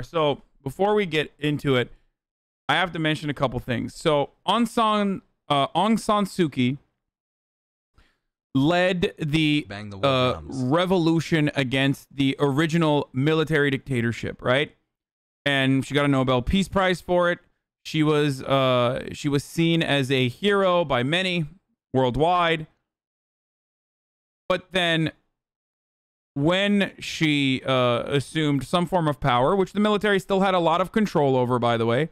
So before we get into it, I have to mention a couple things. So Aung San Suu Kyi led the revolution against the original military dictatorship, right? And she got a Nobel Peace Prize for it. She was seen as a hero by many worldwide. But then when she assumed some form of power, which the military still had a lot of control over, by the way,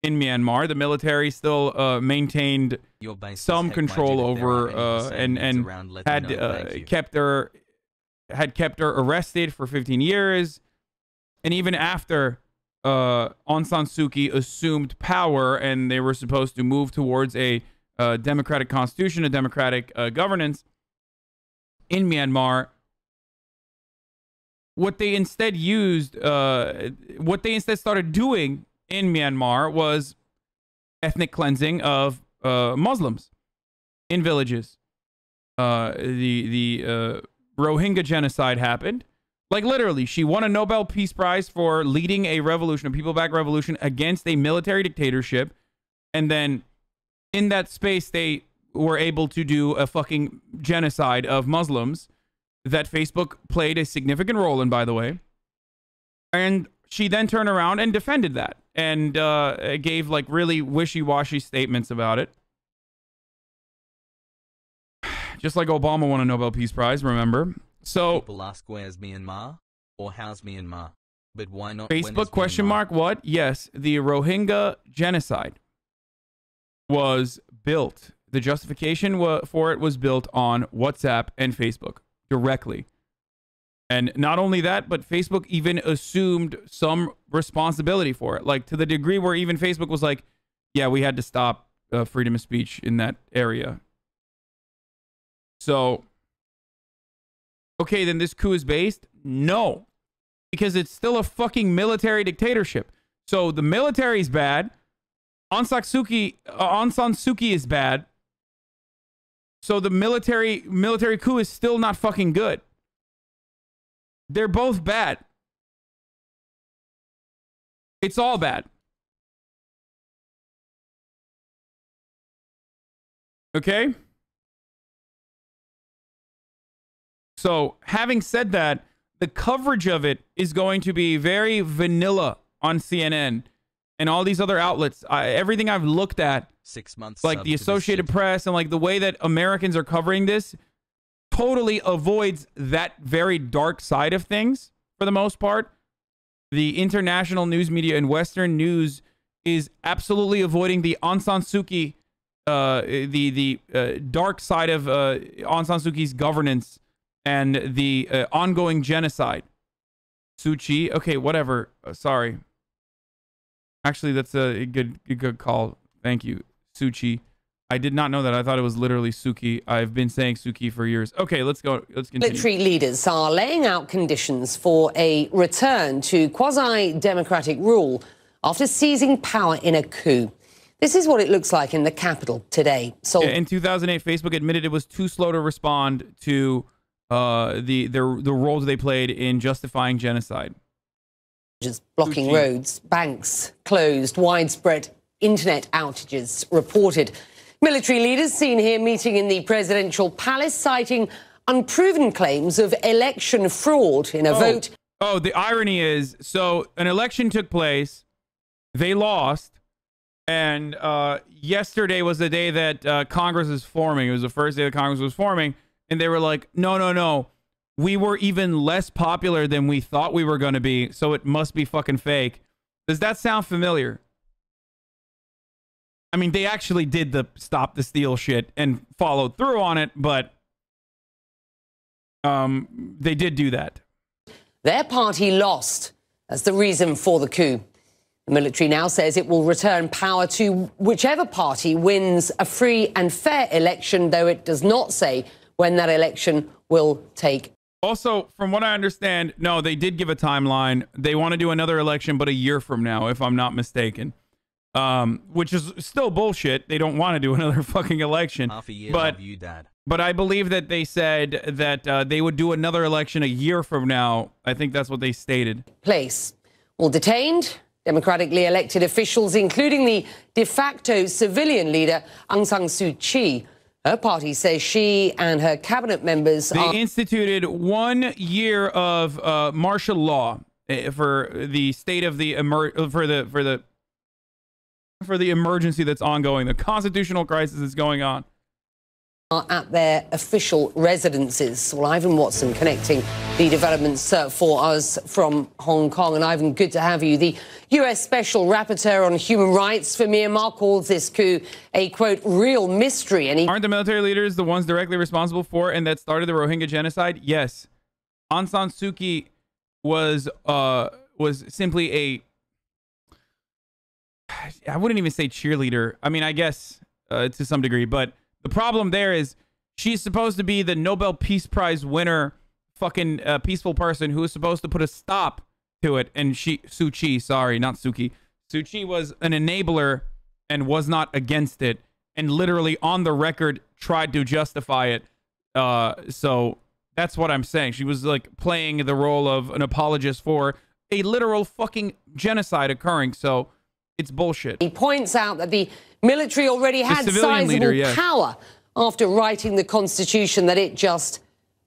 in Myanmar, the military still maintained some control over and had kept her arrested for 15 years. And even after Aung San Suu Kyi assumed power and they were supposed to move towards a democratic constitution, a democratic governance in Myanmar, what they instead started doing in Myanmar was ethnic cleansing of Muslims in villages. The Rohingya genocide happened. Like, literally, she won a Nobel Peace Prize for leading a revolution, a people-backed revolution against a military dictatorship. And then in that space, they were able to do a fucking genocide of Muslims that Facebook played a significant role in, by the way. And she then turned around and defended that and gave like really wishy-washy statements about it. Just like Obama won a Nobel Peace Prize, remember? So people ask, where's Myanmar or how's Myanmar? But why not? Facebook question mark what? Yes, the Rohingya genocide was built. The justification for it was built on WhatsApp and Facebook directly. And not only that, but Facebook even assumed some responsibility for it. Like, to the degree where even Facebook was like, yeah, we had to stop freedom of speech in that area. So, okay, then this coup is based? No. Because it's still a fucking military dictatorship. So the military is bad. Aung San Suu Kyi is bad. So the military coup is still not fucking good. They're both bad. It's all bad. Okay? So, having said that, the coverage of it is going to be very vanilla on CNN and all these other outlets. Everything I've looked at, 6 months, like the Associated Press and like the way that Americans are covering this, totally avoids that very dark side of things for the most part. The international news media and Western news is absolutely avoiding the Aung San Suu Kyi, the dark side of Aung San Suu Kyi's governance and the ongoing genocide. Suu Kyi, okay, whatever. Sorry. Actually, that's a good call. Thank you, Suu Kyi. I did not know that. I thought it was literally Suki. I've been saying Suki for years. Okay, let's go. Let's continue. Military leaders are laying out conditions for a return to quasi-democratic rule after seizing power in a coup. This is what it looks like in the capital today. So, in 2008, Facebook admitted it was too slow to respond to the roles they played in justifying genocide. Just blocking roads, banks closed, widespread internet outages reported. Military leaders seen here meeting in the presidential palace, citing unproven claims of election fraud in a vote. Oh, the irony is, so an election took place, they lost, and yesterday was the day that Congress is forming. It was the first day that Congress was forming, and they were like, no, we were even less popular than we thought we were going to be, so it must be fucking fake. Does that sound familiar? I mean, they actually did the stop the steal shit and followed through on it, but they did do that. Their party lost. That's the reason for the coup. The military now says it will return power to whichever party wins a free and fair election, though it does not say when that election will take. Also, from what I understand, no, they did give a timeline. They want to do another election, but a year from now, if I'm not mistaken. Which is still bullshit. They don't want to do another fucking election. Half a year of you, Dad. But I believe that they said that they would do another election a year from now. I think that's what they stated. Place All detained, democratically elected officials, including the de facto civilian leader Aung San Suu Kyi. Her party says she and her cabinet members They instituted 1 year of martial law for the state of the for the emergency that's ongoing. The constitutional crisis is going on. Are at their official residences. Well, Ivan Watson connecting the developments for us from Hong Kong. And Ivan, good to have you. The US Special Rapporteur on Human Rights for Myanmar calls this coup a, quote, real mystery. And aren't the military leaders the ones directly responsible for and that started the Rohingya genocide? Yes. Aung San Suu Kyi was simply a, I wouldn't even say cheerleader. I mean, I guess to some degree, but the problem there is she's supposed to be the Nobel Peace Prize winner, fucking peaceful person who is supposed to put a stop to it. And Suu Kyi, sorry, not Suki. Suu Kyi was an enabler and was not against it, and literally on the record tried to justify it. So that's what I'm saying. She was like playing the role of an apologist for a literal fucking genocide occurring. So it's bullshit. He points out that the military already had sizable power after writing the constitution that it just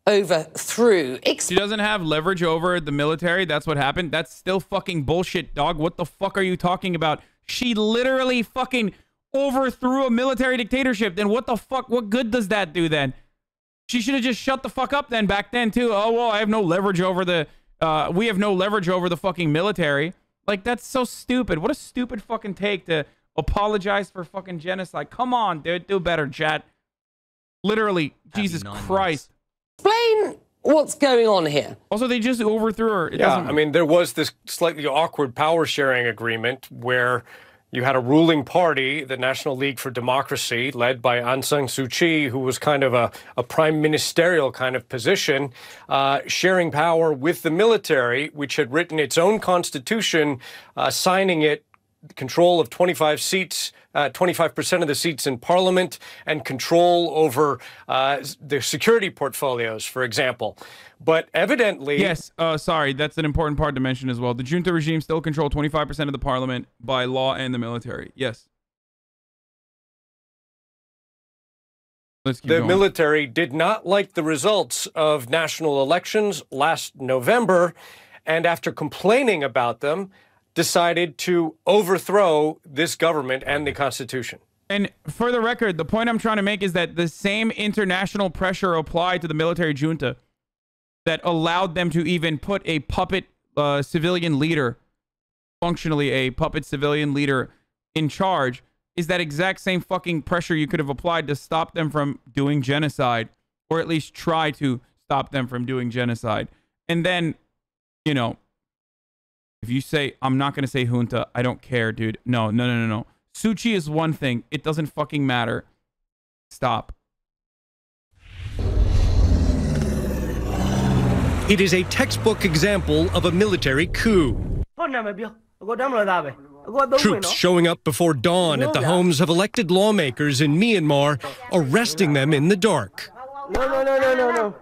overthrew. She doesn't have leverage over the military. That's what happened. That's still fucking bullshit, dog. What the fuck are you talking about? She literally fucking overthrew a military dictatorship. Then what the fuck? What good does that do then? She should have just shut the fuck up then back then too. Oh, well, I have no leverage over the, we have no leverage over the fucking military. Like, that's so stupid. What a stupid fucking take to apologize for fucking genocide. Come on, dude. Do better, chat. Literally, Jesus Christ. Explain what's going on here. Also, they just overthrew her. Yeah, I mean, there was this slightly awkward power-sharing agreement where you had a ruling party, the National League for Democracy, led by Aung San Suu Kyi, who was kind of a prime ministerial kind of position, sharing power with the military, which had written its own constitution, signing it, control of 25 seats, 25% of the seats in parliament, and control over the security portfolios, for example. But evidently... Yes, sorry, that's an important part to mention as well. The junta regime still control 25% of the parliament by law and the military. Yes. Let's keep going. Military did not like the results of national elections last November, and after complaining about them, decided to overthrow this government and the Constitution. And for the record, the point I'm trying to make is that the same international pressure applied to the military junta that allowed them to even put a puppet civilian leader, functionally a puppet civilian leader, in charge, is that exact same fucking pressure you could have applied to stop them from doing genocide, or at least try to stop them from doing genocide. And then, you know, if you say, I'm not going to say junta, I don't care, dude. No. Suu Kyi is one thing. It doesn't fucking matter. Stop. It is a textbook example of a military coup. Troops showing up before dawn at the homes of elected lawmakers in Myanmar, arresting them in the dark. No.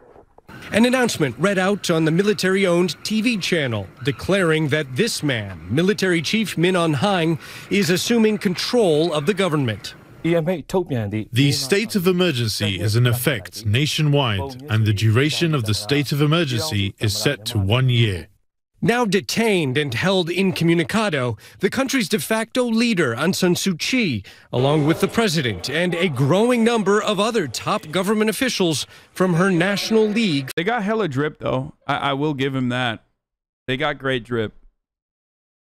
An announcement read out on the military-owned TV channel declaring that this man, Military Chief Min Aung Hlaing, is assuming control of the government. The state of emergency is in effect nationwide, and the duration of the state of emergency is set to 1 year. Now detained and held incommunicado, the country's de facto leader, Aung San Suu Kyi, along with the president and a growing number of other top government officials from her National League. They got hella drip, though. I will give him that. They got great drip.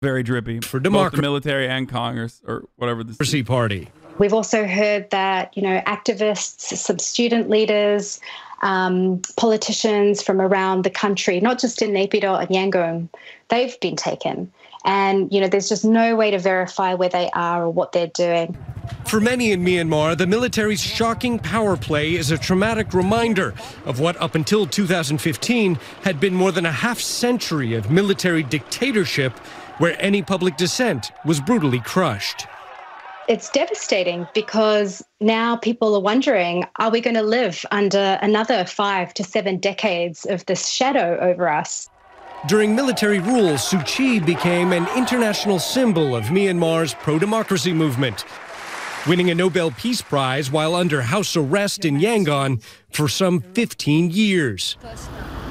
Very drippy. For both the military and Congress, or whatever the Democracy Party. We've also heard that, you know, activists, some student leaders, politicians from around the country, not just in Naypyidaw and Yangon, they've been taken. And, you know, there's just no way to verify where they are or what they're doing. For many in Myanmar, the military's shocking power play is a traumatic reminder of what up until 2015 had been more than a half-century of military dictatorship where any public dissent was brutally crushed. It's devastating because now people are wondering, are we going to live under another 5 to 7 decades of this shadow over us? During military rule, Suu Kyi became an international symbol of Myanmar's pro-democracy movement, winning a Nobel Peace Prize while under house arrest in Yangon for some 15 years.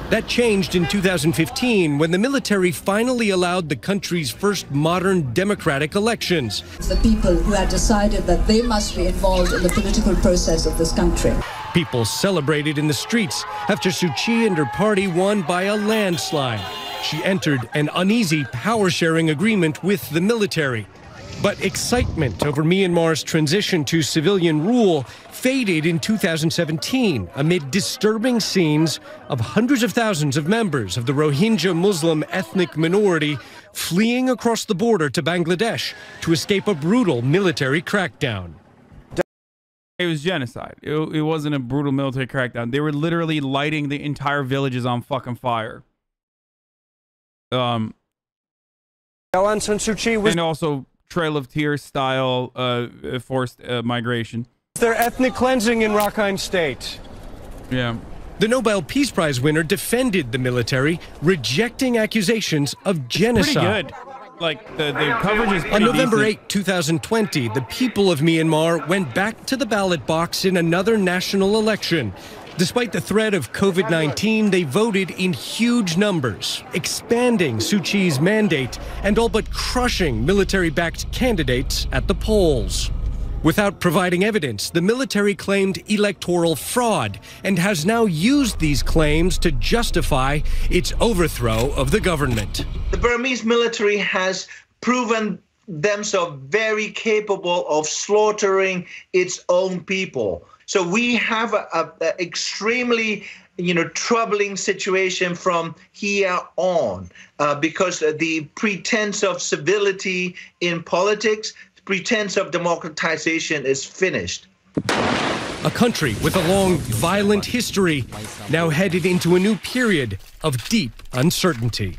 That changed in 2015 when the military finally allowed the country's first modern democratic elections. The people who had decided that they must be involved in the political process of this country. People celebrated in the streets after Suu Kyi and her party won by a landslide. She entered an uneasy power-sharing agreement with the military. But excitement over Myanmar's transition to civilian rule faded in 2017 amid disturbing scenes of hundreds of thousands of members of the Rohingya Muslim ethnic minority fleeing across the border to Bangladesh to escape a brutal military crackdown. It was genocide. It wasn't a brutal military crackdown. They were literally lighting the entire villages on fucking fire. Aung San Suu Kyi was... And also Trail of Tears style forced migration. Their ethnic cleansing in Rakhine State. Yeah. The Nobel Peace Prize winner defended the military, rejecting accusations of genocide. Pretty good. Like, the coverage is pretty On November decent. 8, 2020, the people of Myanmar went back to the ballot box in another national election. Despite the threat of COVID-19, they voted in huge numbers, expanding Suu Kyi's mandate and all but crushing military-backed candidates at the polls. Without providing evidence, the military claimed electoral fraud and has now used these claims to justify its overthrow of the government. The Burmese military has proven themselves very capable of slaughtering its own people. So we have an extremely, troubling situation from here on because the pretense of civility in politics, pretense of democratization is finished. A country with a long, violent history, now headed into a new period of deep uncertainty.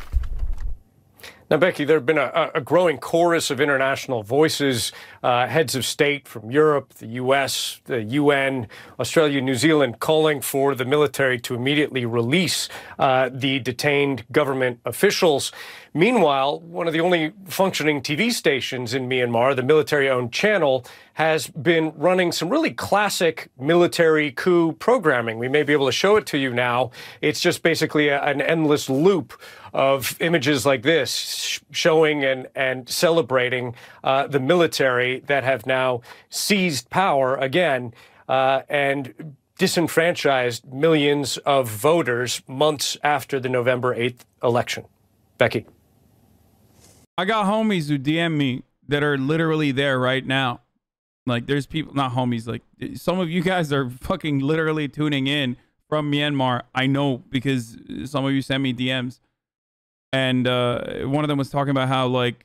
Now, Becky, there have been a growing chorus of international voices, heads of state from Europe, the U.S., the UN, Australia, New Zealand, calling for the military to immediately release the detained government officials. Meanwhile, one of the only functioning TV stations in Myanmar, the military-owned channel, has been running some really classic military coup programming. We may be able to show it to you now. It's just basically an endless loop of images like this, showing and celebrating the military that have now seized power again and disenfranchised millions of voters months after the November 8th election. Becky. I got homies who DM me that are literally there right now. Like, there's people, not homies, like, some of you guys are fucking literally tuning in from Myanmar. I know because some of you sent me DMs. And one of them was talking about how, like,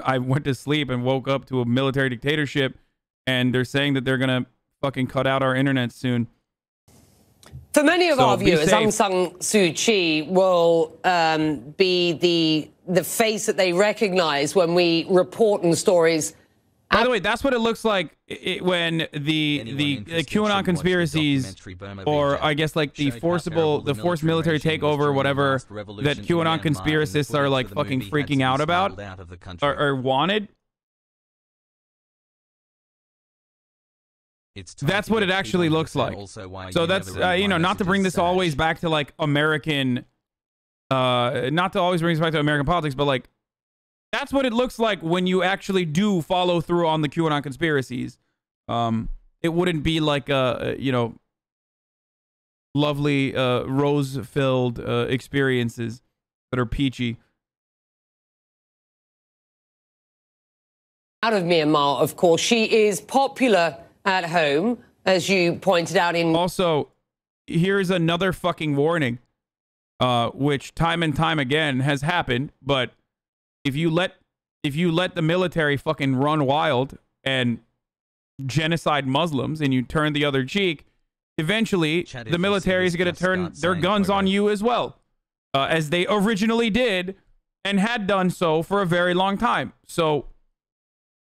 I went to sleep and woke up to a military dictatorship, and they're saying that they're going to fucking cut out our internet soon. For many of our viewers, Aung San Suu Kyi will be the face that they recognize when we report on stories. By the way, that's what it looks like when the QAnon conspiracies, or I guess like the forced military takeover, whatever, that QAnon conspiracists are like fucking freaking out about or wanted. That's what it actually looks like. So that's, not to bring this always back to like American, not to always bring this back to American politics, but like, that's what it looks like when you actually do follow through on the QAnon conspiracies. It wouldn't be like lovely, rose-filled experiences that are peachy. Out of Myanmar, of course, she is popular at home, as you pointed out in... Also, here's another fucking warning, which time and time again has happened, but if you let the military fucking run wild and genocide Muslims and you turn the other cheek, eventually the military is going to turn their guns on you as well, as they originally did and had done so for a very long time. So,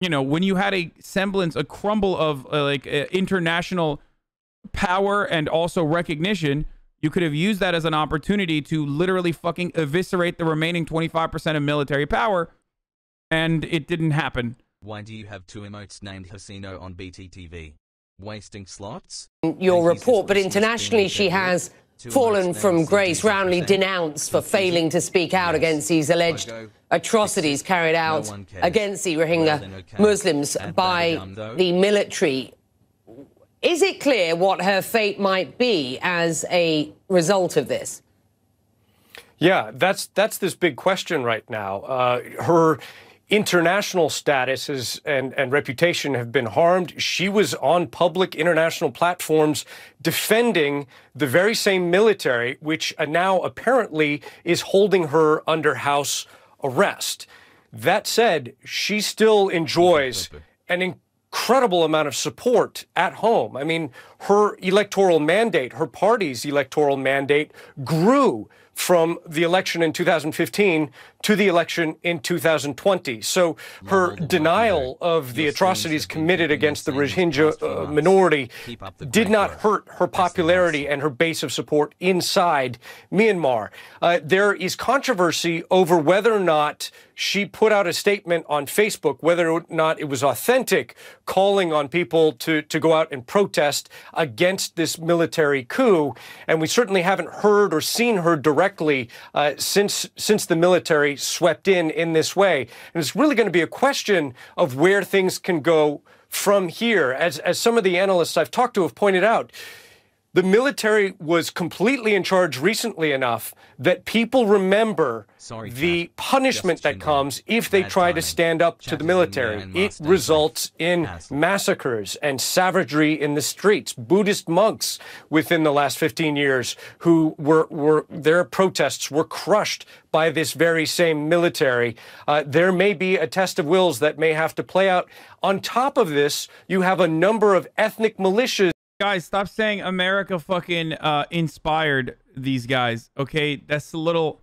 when you had a semblance, a crumble of international power and also recognition, You could have used that as an opportunity to literally fucking eviscerate the remaining 25% of military power, and it didn't happen. Why do you have two emotes named Hasino on BTTV? Wasting slots? Your report, but internationally she has fallen from grace, roundly denounced for failing to speak out against these alleged atrocities carried out against the Rohingya Muslims by the military. Is it clear what her fate might be as a result of this? Yeah, that's this big question right now. Her international status and reputation have been harmed. She was on public international platforms defending the very same military, which now apparently is holding her under house arrest. That said, she still enjoys an incredible amount of support at home. I mean, her electoral mandate, her party's electoral mandate grew from the election in 2015 to the election in 2020. So her denial of the atrocities committed against the Rohingya minority did not hurt her popularity and her base of support inside Myanmar. There is controversy over whether or not she put out a statement on Facebook, whether or not it was authentic, calling on people to go out and protest against this military coup. And we certainly haven't heard or seen her directly since the military swept in this way. And it's really going to be a question of where things can go from here. As some of the analysts I've talked to have pointed out, the military was completely in charge recently enough that people remember the punishment that comes if they try to stand up to the military. It results in massacres and savagery in the streets. Buddhist monks within the last 15 years who their protests were crushed by this very same military. There may be a test of wills that may have to play out. On top of this, you have a number of ethnic militias. Guys, stop saying America fucking inspired these guys, okay? That's a little...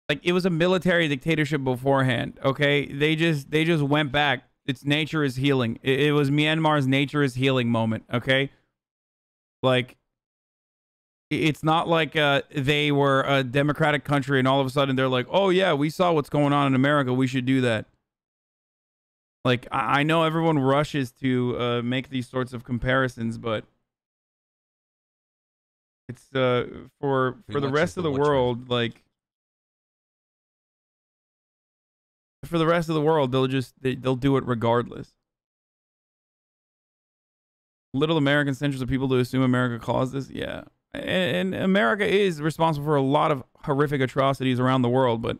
Like, it was a military dictatorship beforehand, okay? They just went back. Its nature is healing. It was Myanmar's nature is healing moment, okay? Like, it's not like they were a democratic country and all of a sudden they're like, oh yeah, we saw what's going on in America, we should do that. Like, I know everyone rushes to make these sorts of comparisons, but it's for the rest of the world, like, for the rest of the world, they'll do it regardless. Little American centers of people to assume America caused this, yeah, and America is responsible for a lot of horrific atrocities around the world, but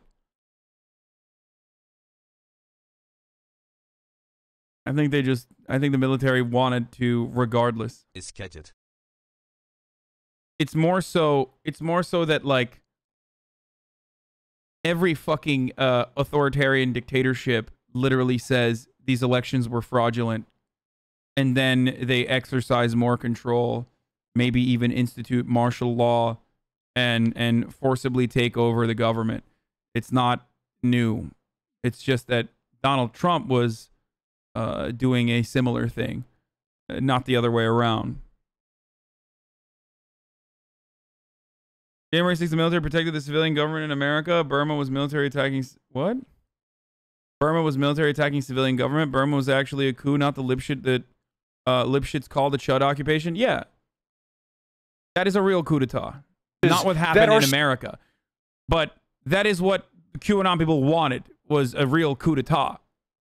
I think the military wanted to regardless. It's more so that, like, every fucking authoritarian dictatorship literally says these elections were fraudulent, and then they exercise more control, maybe even institute martial law and forcibly take over the government. It's not new. It's just that Donald Trump was doing a similar thing, not the other way around. January 6th, the military protected the civilian government in America. Burma was military attacking... What? Burma was military attacking civilian government. Burma was actually a coup, not the Lipschitz that Lipschitz called the Chud occupation. Yeah. That is a real coup d'etat. Not what happened in America. But that is what the QAnon people wanted, was a real coup d'etat.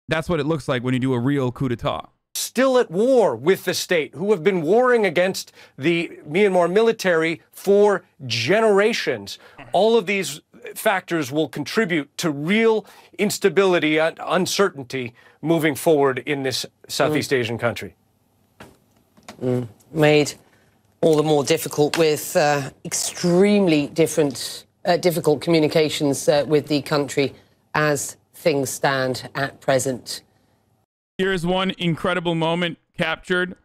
That's what it looks like when you do a real coup d'etat. Still at war with the state, who have been warring against the Myanmar military for generations. All of these factors will contribute to real instability and uncertainty moving forward in this Southeast Asian country. Made all the more difficult with extremely difficult communications with the country as things stand at present. Here's one incredible moment captured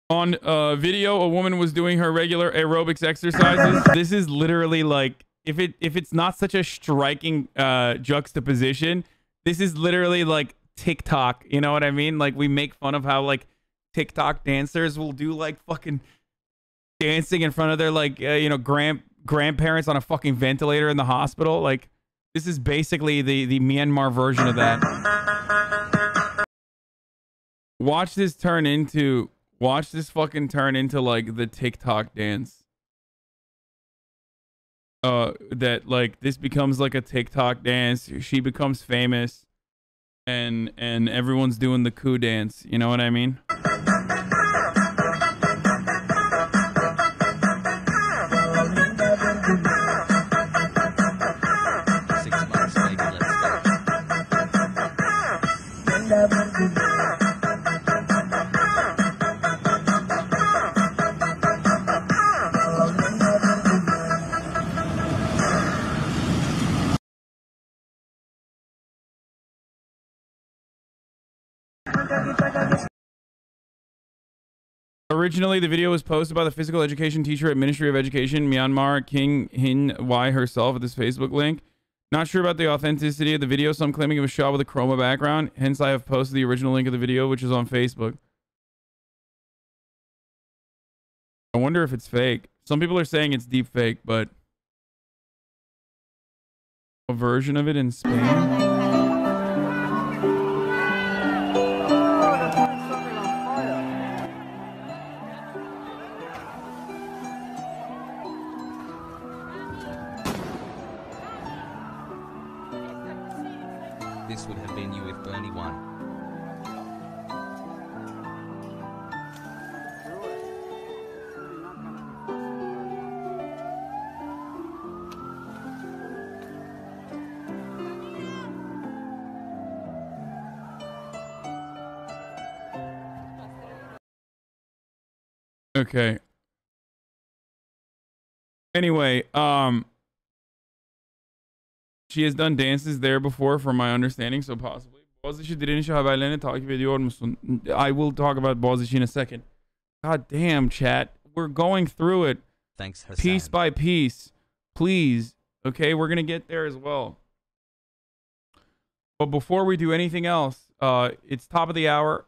on video. A woman was doing her regular aerobics exercises. This is literally like, if it's not such a striking juxtaposition, this is literally like TikTok. You know what I mean? Like, we make fun of how like TikTok dancers will do like fucking dancing in front of their like you know, grandparents on a fucking ventilator in the hospital. Like, this is basically the Myanmar version of that. Watch this fucking turn into like the TikTok dance. That like this becomes like a TikTok dance. She becomes famous, and everyone's doing the coup dance. You know what I mean? Originally, the video was posted by the physical education teacher at Ministry of Education, Myanmar, King Hin Y herself at this Facebook link. Not sure about the authenticity of the video, so I'm claiming it was shot with a chroma background. Hence, I have posted the original link of the video, which is on Facebook. I wonder if it's fake. Some people are saying it's deep fake, but a version of it in Spain. This would have been you if Bernie won. Okay. Anyway, she has done dances there before, from my understanding, so possibly. I will talk about Bozish in a second. God damn, chat. We're going through it. Thanks, Hassan. Piece by piece. Please. Okay, we're going to get there as well. But before we do anything else, it's top of the hour.